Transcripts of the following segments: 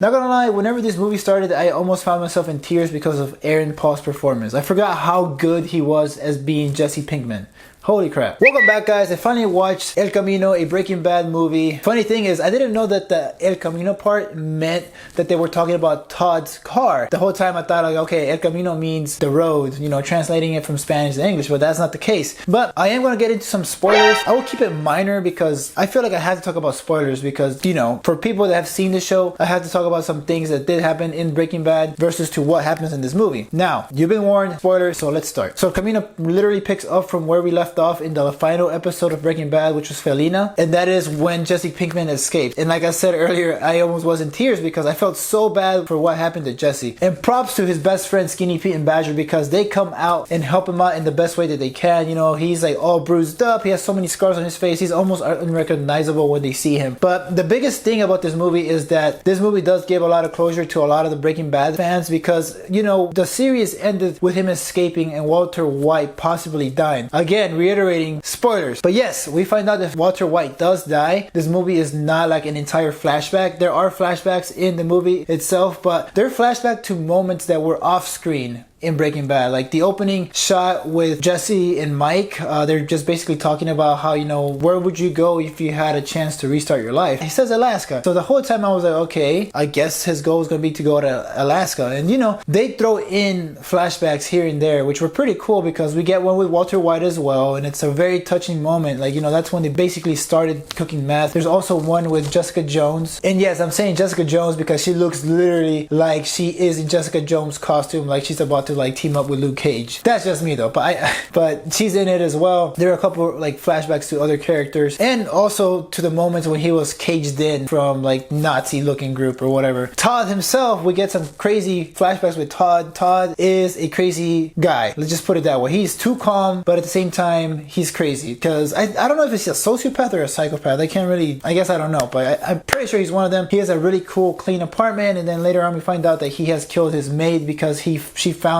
Not gonna lie, whenever this movie started, I almost found myself in tears because of Aaron Paul's performance. I forgot how good he was as being Jessie Pinkman. Holy crap. Welcome back, guys. I finally watched El Camino, a Breaking Bad movie. Funny thing is, I didn't know that the El Camino part meant that they were talking about Todd's car. The whole time I thought, like, okay, El Camino means the road, you know, translating it from Spanish to English, but that's not the case. But I am going to get into some spoilers. I will keep it minor because I feel like I have to talk about spoilers because, you know, for people that have seen the show, I have to talk about some things that did happen in Breaking Bad versus to what happens in this movie. Now, you've been warned, spoilers, so let's start. So Camino literally picks up from where we left off in the final episode of Breaking Bad, which was Felina, and that is when Jessie Pinkman escaped. And like I said earlier, I almost was in tears because I felt so bad for what happened to Jesse. And props to his best friend Skinny Pete and Badger because they come out and help him out in the best way that they can. You know, he's like all bruised up, he has so many scars on his face, he's almost unrecognizable when they see him. But the biggest thing about this movie is that this movie does give a lot of closure to a lot of the Breaking Bad fans because, you know, the series ended with him escaping and Walter White possibly dying. Again, reiterating spoilers. But yes, we find out that Walter White does die. This movie is not like an entire flashback. There are flashbacks in the movie itself, but they're flashback to moments that were off screen in Breaking Bad. Like the opening shot with Jesse and Mike, they're just basically talking about how, you know, where would you go if you had a chance to restart your life? He says Alaska. So the whole time I was like, okay, I guess his goal is going to be to go to Alaska. And you know, they throw in flashbacks here and there, which were pretty cool because we get one with Walter White as well. And it's a very touching moment. Like, you know, that's when they basically started cooking meth. There's also one with Jessica Jones. And yes, I'm saying Jessica Jones because she looks literally like she is in Jessica Jones' costume, like she's about to like team up with Luke Cage. That's just me though, but she's in it as well. There are a couple like flashbacks to other characters and also to the moments when he was caged in from like Nazi looking group or whatever. Todd himself, we get some crazy flashbacks with Todd. Todd is a crazy guy. Let's just put it that way. He's too calm, but at the same time, he's crazy because I don't know if he's a sociopath or a psychopath. I can't really, I guess I don't know, but I'm pretty sure he's one of them. He has a really cool, clean apartment, and then later on we find out that he has killed his maid because she found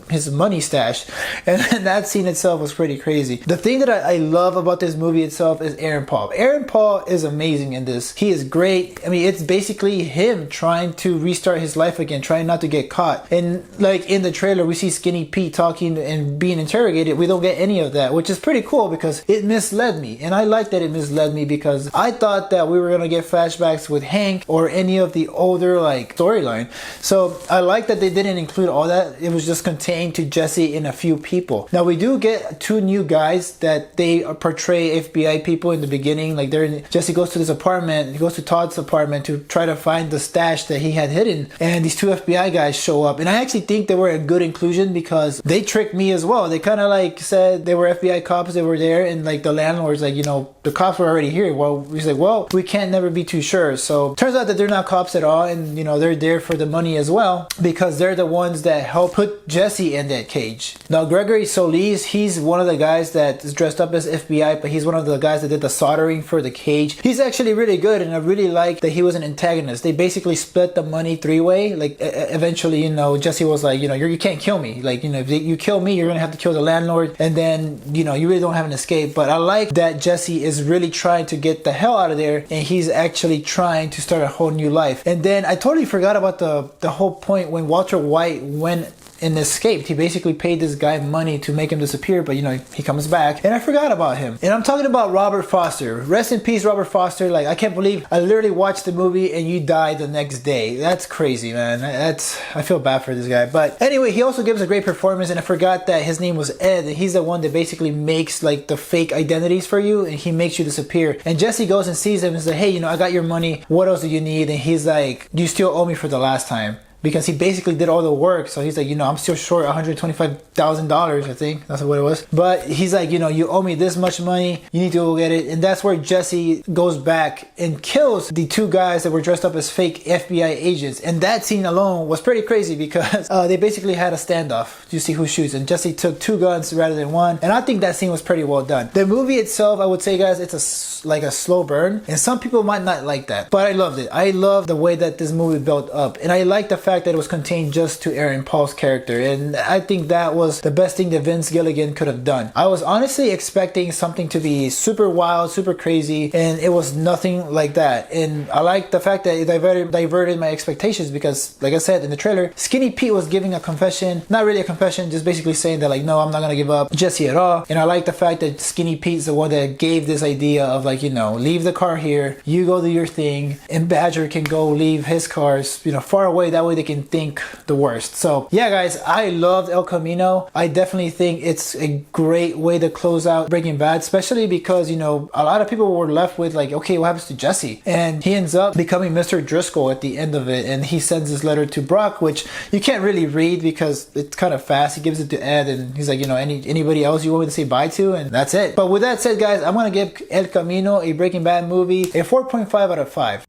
his money stash, and that scene itself was pretty crazy. The thing that I love about this movie itself is Aaron Paul. Aaron Paul is amazing in this. He is great. I mean, it's basically him trying to restart his life again, trying not to get caught. And like in the trailer, we see Skinny Pete talking and being interrogated. We don't get any of that, which is pretty cool because it misled me. And I like that it misled me because I thought that we were going to get flashbacks with Hank or any of the older like storyline. So I like that they didn't include all that. It was just contained to Jesse and a few people. Now we do get two new guys that they portray FBI people in the beginning. Like Jesse goes to this apartment, he goes to Todd's apartment to try to find the stash that he had hidden, and these two FBI guys show up, and I actually think they were a good inclusion because they tricked me as well. They kind of like said they were FBI cops, they were there, and like the landlord's like, you know, the cops were already here. Well, he's like, well, we can't never be too sure. So turns out that they're not cops at all, and you know, they're there for the money as well because they're the ones that help put Jesse in that cage. Now Gregory Solis, he's one of the guys that is dressed up as FBI, but he's one of the guys that did the soldering for the cage. He's actually really good, and I really like that he was an antagonist. They basically split the money three-way. Like eventually, you know, Jesse was like, you know, you can't kill me. Like, you know, if you kill me, you're gonna have to kill the landlord, and then, you know, you really don't have an escape. But I like that Jesse is really trying to get the hell out of there, and he's actually trying to start a whole new life. And then I totally forgot about the whole point when Walter White went and escaped. He basically paid this guy money to make him disappear, but you know, he comes back, and I forgot about him. And I'm talking about Robert Foster. Rest in peace, Robert Foster. Like, I can't believe I literally watched the movie and you died the next day. That's crazy, man. I feel bad for this guy. But anyway, he also gives a great performance, and I forgot that his name was Ed. He's the one that basically makes like the fake identities for you, and he makes you disappear. And Jesse goes and sees him and says, hey, you know, I got your money. What else do you need? And he's like, you still owe me for the last time. Because he basically did all the work. So he's like, you know, I'm still short $125,000, I think. That's what it was. But he's like, you know, you owe me this much money. You need to go get it. And that's where Jesse goes back and kills the two guys that were dressed up as fake FBI agents. And that scene alone was pretty crazy because they basically had a standoff to see who shoots. And Jesse took two guns rather than one. And I think that scene was pretty well done. The movie itself, I would say, guys, it's like a slow burn. And some people might not like that. But I loved it. I love the way that this movie built up. And I like the fact fact that it was contained just to Aaron Paul's character, and I think that was the best thing that Vince Gilligan could have done. I was honestly expecting something to be super wild, super crazy, and it was nothing like that. And I like the fact that it diverted my expectations, because like I said in the trailer, Skinny Pete was giving a confession, not really a confession, just basically saying that like, no, I'm not gonna give up Jessie at all. And I like the fact that Skinny Pete's the one that gave this idea of like, you know, leave the car here, you go do your thing, and Badger can go leave his cars, you know, far away, that way they can think the worst. So yeah guys, I loved El Camino. I definitely think it's a great way to close out Breaking Bad, especially because, you know, a lot of people were left with like, okay, what happens to Jesse? And he ends up becoming Mr. Driscoll at the end of it, and he sends this letter to Brock, which you can't really read because it's kind of fast. He gives it to Ed, and he's like, you know, anybody else you want me to say bye to? And that's it. But with that said guys, I'm gonna give El Camino, a Breaking Bad movie, a 4.5 out of 5.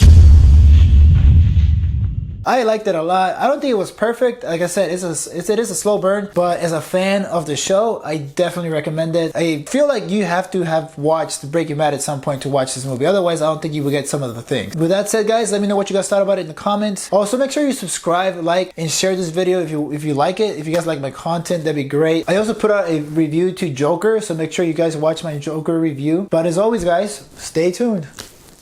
I liked it a lot. I don't think it was perfect. Like I said, it is a slow burn, but as a fan of the show, I definitely recommend it. I feel like you have to have watched Breaking Bad at some point to watch this movie. Otherwise, I don't think you will get some of the things. With that said, guys, let me know what you guys thought about it in the comments. Also, make sure you subscribe, like, and share this video if you like it. If you guys like my content, that'd be great. I also put out a review to Joker, so make sure you guys watch my Joker review. But as always, guys, stay tuned.